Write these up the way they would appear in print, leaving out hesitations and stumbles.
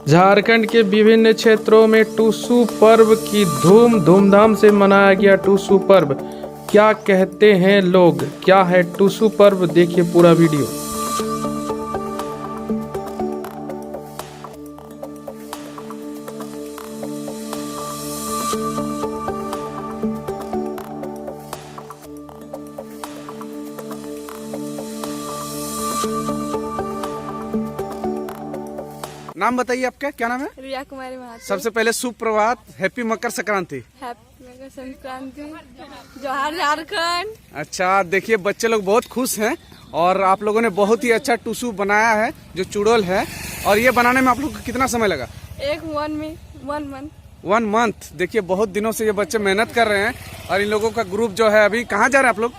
झारखंड के विभिन्न क्षेत्रों में टुसू पर्व की धूमधाम से मनाया गया। टुसू पर्व क्या कहते हैं लोग, क्या है टुसू पर्व, देखिए पूरा वीडियो। नाम बताइए आपका, क्या नाम है? रिया कुमारी महातो। सबसे पहले सुप्रभात, हैप्पी मकर संक्रांति। हैप्पी मकर संक्रांति, जोहार झारखंड। अच्छा, देखिए बच्चे लोग बहुत खुश हैं और आप लोगों ने बहुत ही अच्छा टुसू बनाया है जो चुड़ैल है। और ये बनाने में आप लोग को कितना समय लगा? One month. देखिए बहुत दिनों से ये बच्चे मेहनत कर रहे हैं और इन लोगों का ग्रुप जो है अभी कहाँ जा रहे हैं आप लोग?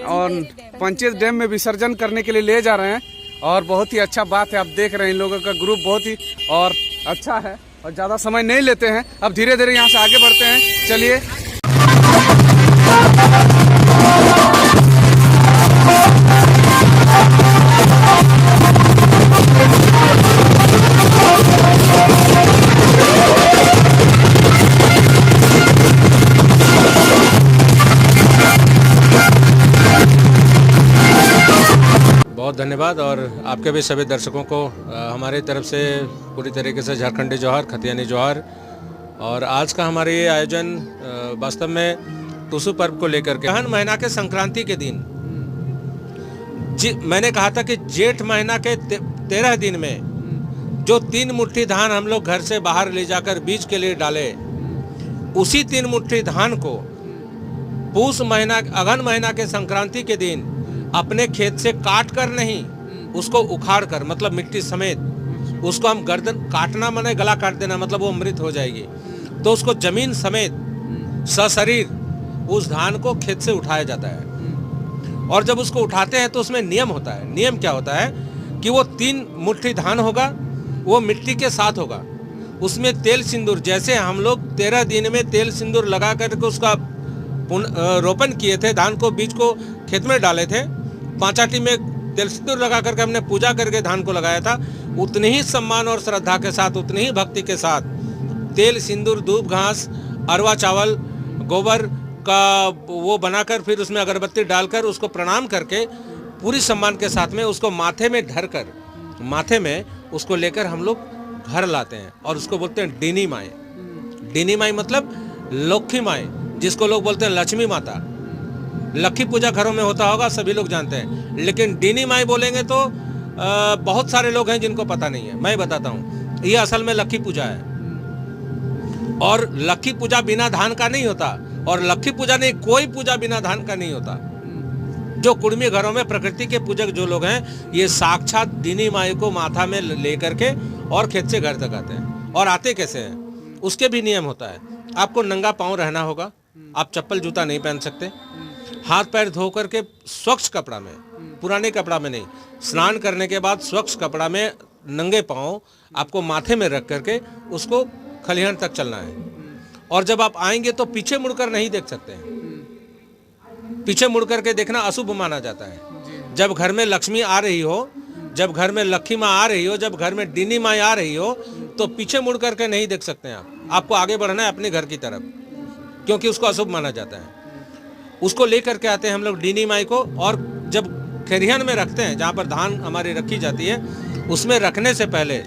और पंचेत डैम में विसर्जन करने के लिए ले जा रहे हैं। और बहुत ही अच्छा बात है, आप देख रहे हैं इन लोगों का ग्रुप बहुत ही और अच्छा है। और ज़्यादा समय नहीं लेते हैं, अब धीरे धीरे यहाँ से आगे बढ़ते हैं। चलिए। बहुत धन्यवाद और आपके भी सभी दर्शकों को हमारे तरफ से पूरी तरीके से झारखंडी जोहार, खतियानी जोहार। और आज का हमारे ये आयोजन वास्तव में टुसू पर्व को लेकर के अगहन महीना के संक्रांति के दिन मैंने कहा था कि जेठ महीना के 13 दिन में जो 3 मुट्ठी धान हम लोग घर से बाहर ले जाकर बीज के लिए डाले, उसी 3 मुट्ठी धान को पूस महीना अगहन महीना के संक्रांति के दिन अपने खेत से काट कर नहीं, उसको उखाड़ कर, मतलब मिट्टी समेत उसको हम गर्दन काटना माने गला काट देना, मतलब वो मृत हो जाएगी। तो उसको जमीन समेत सशरीर उस धान को खेत से उठाया जाता है। और जब उसको उठाते हैं तो उसमें नियम होता है। नियम क्या होता है कि वो 3 मुट्ठी धान होगा, वो मिट्टी के साथ होगा, उसमें तेल सिंदूर, जैसे हम लोग 13 दिन में तेल सिंदूर लगा करके उसका रोपण किए थे, धान को बीज को खेत में डाले थे, 5 आटी में तेल सिंदूर लगा करके हमने पूजा करके धान को लगाया था, उतनी ही सम्मान और श्रद्धा के साथ, उतनी ही भक्ति के साथ तेल सिंदूर, धूप, घास, अरवा चावल, गोबर का वो बनाकर फिर उसमें अगरबत्ती डालकर उसको प्रणाम करके पूरी सम्मान के साथ में उसको माथे में धर कर, माथे में उसको लेकर हम लोग घर लाते हैं और उसको बोलते हैं डीनी माई। डीनी माई मतलब लक्ष्मी माई, जिसको लोग बोलते हैं लक्ष्मी माता। लक्ष्मी पूजा घरों में होता होगा, सभी लोग जानते हैं, लेकिन डीनी माई बोलेंगे तो बहुत सारे लोग हैं जिनको पता नहीं है। मैं बताता हूँ, ये असल में लक्ष्मी पूजा है। और लक्ष्मी पूजा बिना धान का नहीं होता, और लक्ष्मी पूजा नहीं, कोई पूजा बिना धान का नहीं होता। जो कुर्मी घरों में प्रकृति के पूजक जो लोग हैं, ये साक्षात डीनी माई को माथा में लेकर के और खेत से घर तक आते हैं। और आते कैसे हैं उसके भी नियम होता है। आपको नंगा पाँव रहना होगा, आप चप्पल जूता नहीं पहन सकते, हाथ पैर धो करके स्वच्छ कपड़ा में, पुराने कपड़ा में नहीं, स्नान करने के बाद स्वच्छ कपड़ा में नंगे पाँव आपको माथे में रख करके उसको खलिहान तक चलना है। और जब आप आएंगे तो पीछे मुड़कर नहीं देख सकते हैं, पीछे मुड़ करके देखना अशुभ माना जाता है। जब घर में लक्ष्मी आ रही हो, जब घर में लक्ष्मी माँ आ रही हो, जब घर में डीनी माँ आ रही हो, तो पीछे मुड़ करके नहीं देख सकते हैं आप। आपको आगे बढ़ना है अपने घर की तरफ, क्योंकि उसको अशुभ माना जाता है। उसको लेकर के आते हैं हम लोग डीनी माई को, और जब खेरिहन में रखते हैं, जहाँ पर धान हमारी रखी जाती है, उसमें रखने से पहले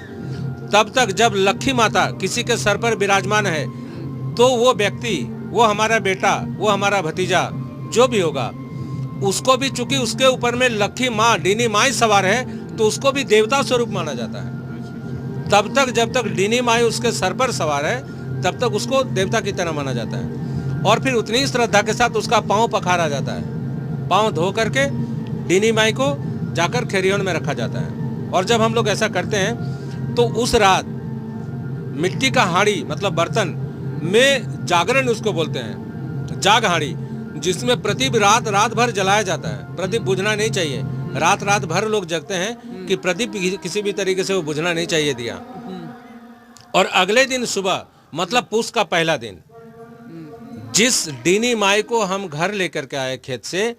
तब तक जब लक्ष्मी माता किसी के सर पर विराजमान है, तो वो व्यक्ति, वो हमारा बेटा, वो हमारा भतीजा जो भी होगा, उसको भी, चूंकि उसके ऊपर में लक्ष्मी माँ डीनी माई सवार है, तो उसको भी देवता स्वरूप माना जाता है। तब तक जब तक डीनी माई उसके सर पर सवार है, तब तक उसको देवता की तरह माना जाता है। और फिर उतनी ही श्रद्धा के साथ उसका पाँव पखारा जाता है, पाँव धो करके डीनी माई को जाकर खेरियोन में रखा जाता है। और जब हम लोग ऐसा करते हैं तो उस रात मिट्टी का हांडी, मतलब बर्तन में जागरण उसको बोलते हैं, जाग हांडी, जिसमें प्रदीप रात भर जलाया जाता है। प्रदीप बुझना नहीं चाहिए, रात भर लोग जगते हैं कि प्रदीप किसी भी तरीके से वो बुझना नहीं चाहिए दिया। और अगले दिन सुबह, मतलब पूस का पहला दिन, जिस डीनी माई को हम घर लेकर के आए खेत से,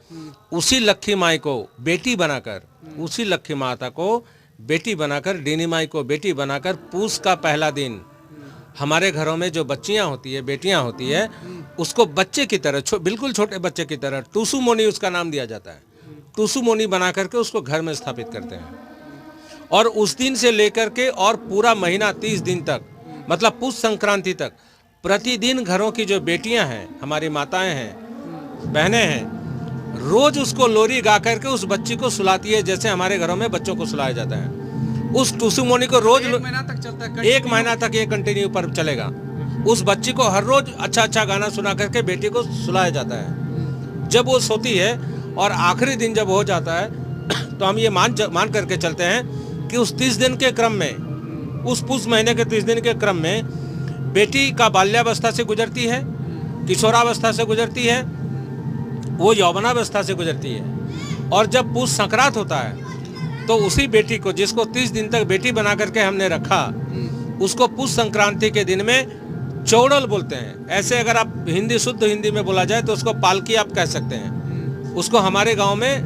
उसी लक्ष्मी माई को बेटी बनाकर, उसी लक्ष्मी माता को बेटी बनाकर, डीनी माई को बेटी बनाकर पूस का पहला दिन हमारे घरों में जो बच्चियां होती है, बेटियां होती है, उसको बच्चे की तरह, बिल्कुल छोटे बच्चे की तरह, टूसू मोनी उसका नाम दिया जाता है। टूसू मोनी बना करके उसको घर में स्थापित करते हैं और उस दिन से लेकर के और पूरा महीना 30 दिन तक, मतलब पुष संक्रांति तक, प्रतिदिन घरों की जो बेटियां हैं, हमारी माताएं हैं, बहनें हैं, रोज उसको लोरी गा करके उस बच्ची को सुलाती है, जैसे हमारे घरों में बच्चों को सुलाया जाता है। उस टूसू मोनी को रोज 1 महीना तक चलता है, 1 महीना तक ये कंटिन्यू पर्व चलेगा। उस बच्ची को हर रोज अच्छा अच्छा गाना सुना करके बेटी को सुलाया जाता है। जब वो सोती है और आखिरी दिन जब हो जाता है तो हम ये मान करके चलते हैं कि उस 30 दिन के क्रम में, उस पुष महीने के 30 दिन के क्रम में बेटी का बाल्यावस्था से गुजरती है, किशोरावस्था से गुजरती है, वो यौवनावस्था से गुजरती है। और जब पुष संक्रांत होता है तो उसी बेटी को, जिसको 30 दिन तक बेटी बना करके हमने रखा, उसको पुष संक्रांति के दिन में चौड़ल बोलते हैं। ऐसे अगर आप शुद्ध हिंदी में बोला जाए तो उसको पालकी आप कह सकते हैं। उसको हमारे गांव में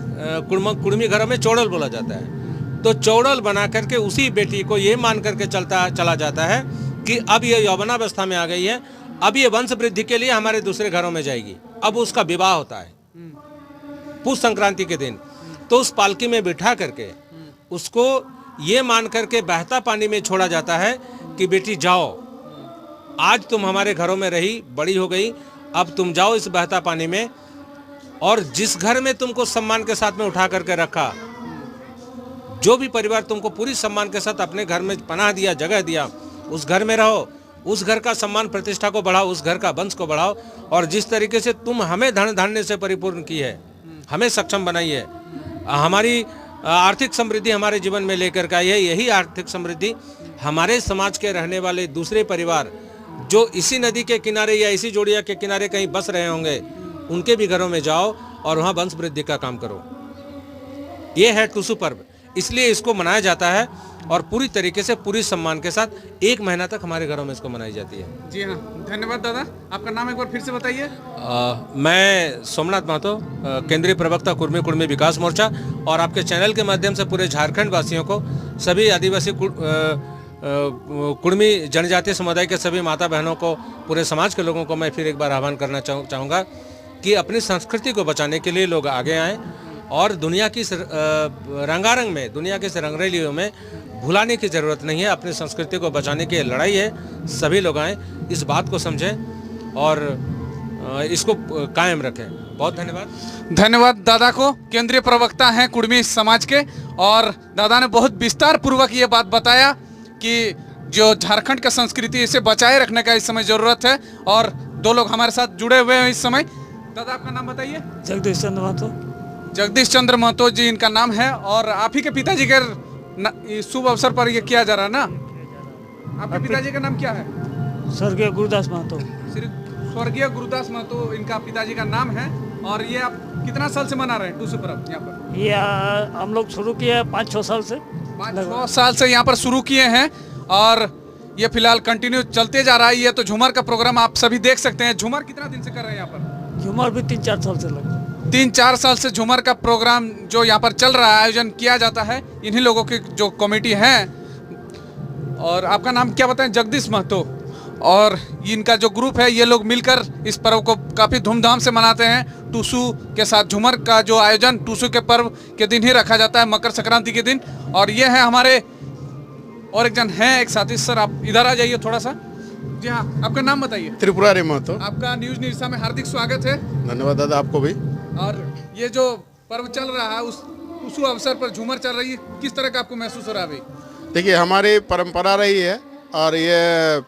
कुड़मी घरों में चौड़ल बोला जाता है। तो चौड़ल बना करके उसी बेटी को ये मान करके चला जाता है कि अब ये यौवनावस्था में आ गई है, अब ये वंश वृद्धि के लिए हमारे दूसरे घरों में जाएगी। अब उसका विवाह होता है पुष संक्रांति के दिन। तो उस पालकी में बिठा करके उसको ये मान करके बहता पानी में छोड़ा जाता है कि बेटी जाओ, आज तुम हमारे घरों में रही, बड़ी हो गई, अब तुम जाओ इस बहता पानी में, और जिस घर में तुमको सम्मान के साथ में उठा करके रखा, जो भी परिवार तुमको पूरी सम्मान के साथ अपने घर में पनाह दिया, जगह दिया, उस घर में रहो, उस घर का सम्मान प्रतिष्ठा को बढ़ाओ, उस घर का वंश को बढ़ाओ। और जिस तरीके से तुम हमें धन धान्य से परिपूर्ण की है, हमें सक्षम बनाई है, हमारी आर्थिक समृद्धि हमारे जीवन में लेकर के आई है, यही आर्थिक समृद्धि हमारे समाज के रहने वाले दूसरे परिवार जो इसी नदी के किनारे या इसी जोड़िया के किनारे कहीं बस रहे होंगे, उनके भी घरों में जाओ और वहाँ वंश वृद्धि का काम करो। ये है टूसू पर्व, इसलिए इसको मनाया जाता है और पूरी तरीके से, पूरी सम्मान के साथ 1 महीना तक हमारे घरों में इसको मनाई जाती है। जी हाँ, धन्यवाद दादा। आपका नाम एक बार फिर से बताइए। मैं सोमनाथ महतो, केंद्रीय प्रवक्ता कुड़मी विकास मोर्चा, और आपके चैनल के माध्यम से पूरे झारखंड वासियों को, सभी आदिवासी कुड़मी जनजातीय समुदाय के सभी माता बहनों को, पूरे समाज के लोगों को मैं फिर एक बार आह्वान करना चाहूँगा कि अपनी संस्कृति को बचाने के लिए लोग आगे आएँ और दुनिया की रंगारंग में, दुनिया के रंगरलियों में भुलाने की ज़रूरत नहीं है। अपनी संस्कृति को बचाने की लड़ाई है, सभी लोग आएँ, इस बात को समझें और इसको कायम रखें। बहुत धन्यवाद। धन्यवाद दादा को, केंद्रीय प्रवक्ता हैं कुड़मी समाज के, और दादा ने बहुत विस्तार पूर्वक ये बात बताया कि जो झारखंड का संस्कृति, इसे बचाए रखने का इस समय ज़रूरत है। और 2 लोग हमारे साथ जुड़े हुए हैं इस समय। दादा आपका नाम बताइए। जगदीश चंद्र महतो। जगदीश चंद्र महतो जी इनका नाम है, और आप ही के पिताजी के शुभ अवसर पर ये किया जा रहा है ना? आपके पिताजी का नाम क्या है? स्वर्गीय गुरुदास महतो। स्वर्गीय गुरुदास महतो इनका पिताजी का नाम है। और ये आप कितना साल से मना रहे हैं टूसू पर्व यहाँ पर? ये हम लोग शुरू किए 5-6 साल से। 5-6 साल से यहाँ पर शुरू किए हैं और ये फिलहाल कंटिन्यू चलते जा रहा है। ये तो झूमर का प्रोग्राम आप सभी देख सकते हैं। झूमर कितना दिन से कर रहे हैं यहाँ पर? झूमर भी 3-4 साल से लगा। 3-4 साल से झूमर का प्रोग्राम जो यहाँ पर चल रहा है, आयोजन किया जाता है, इन्हीं लोगों की जो कमेटी है। और आपका नाम क्या बताएं? जगदीश महतो। और इनका जो ग्रुप है, ये लोग मिलकर इस पर्व को काफ़ी धूमधाम से मनाते हैं। टूसू के साथ झूमर का जो आयोजन टूसू के पर्व के दिन ही रखा जाता है, मकर संक्रांति के दिन। और ये है हमारे और एक जन हैं, एक साथी। सर आप इधर आ जाइए थोड़ा सा। जी हाँ, आपका नाम बताइए। त्रिपुरारी महतो। आपका न्यूज निरसा में हार्दिक स्वागत है। धन्यवाद दादा, आपको भी। और ये जो पर्व चल रहा है, उस टूसू अवसर पर झूमर चल रही है, किस तरह का आपको महसूस हो रहा है अभी? देखिए, हमारी परंपरा रही है और ये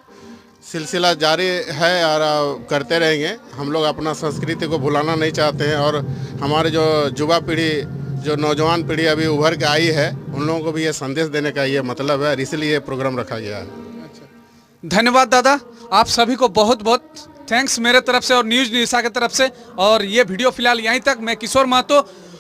सिलसिला जारी है और करते रहेंगे। हम लोग अपना संस्कृति को भुलाना नहीं चाहते हैं और हमारे जो युवा पीढ़ी, जो नौजवान पीढ़ी अभी उभर के आई है, उन लोगों को भी ये संदेश देने का ये मतलब है, इसलिए ये प्रोग्राम रखा गया है। धन्यवाद दादा, आप सभी को बहुत बहुत थैंक्स मेरे तरफ से और न्यूज़ निरसा की तरफ से। और ये वीडियो फिलहाल यहीं तक। मैं किशोर महतो,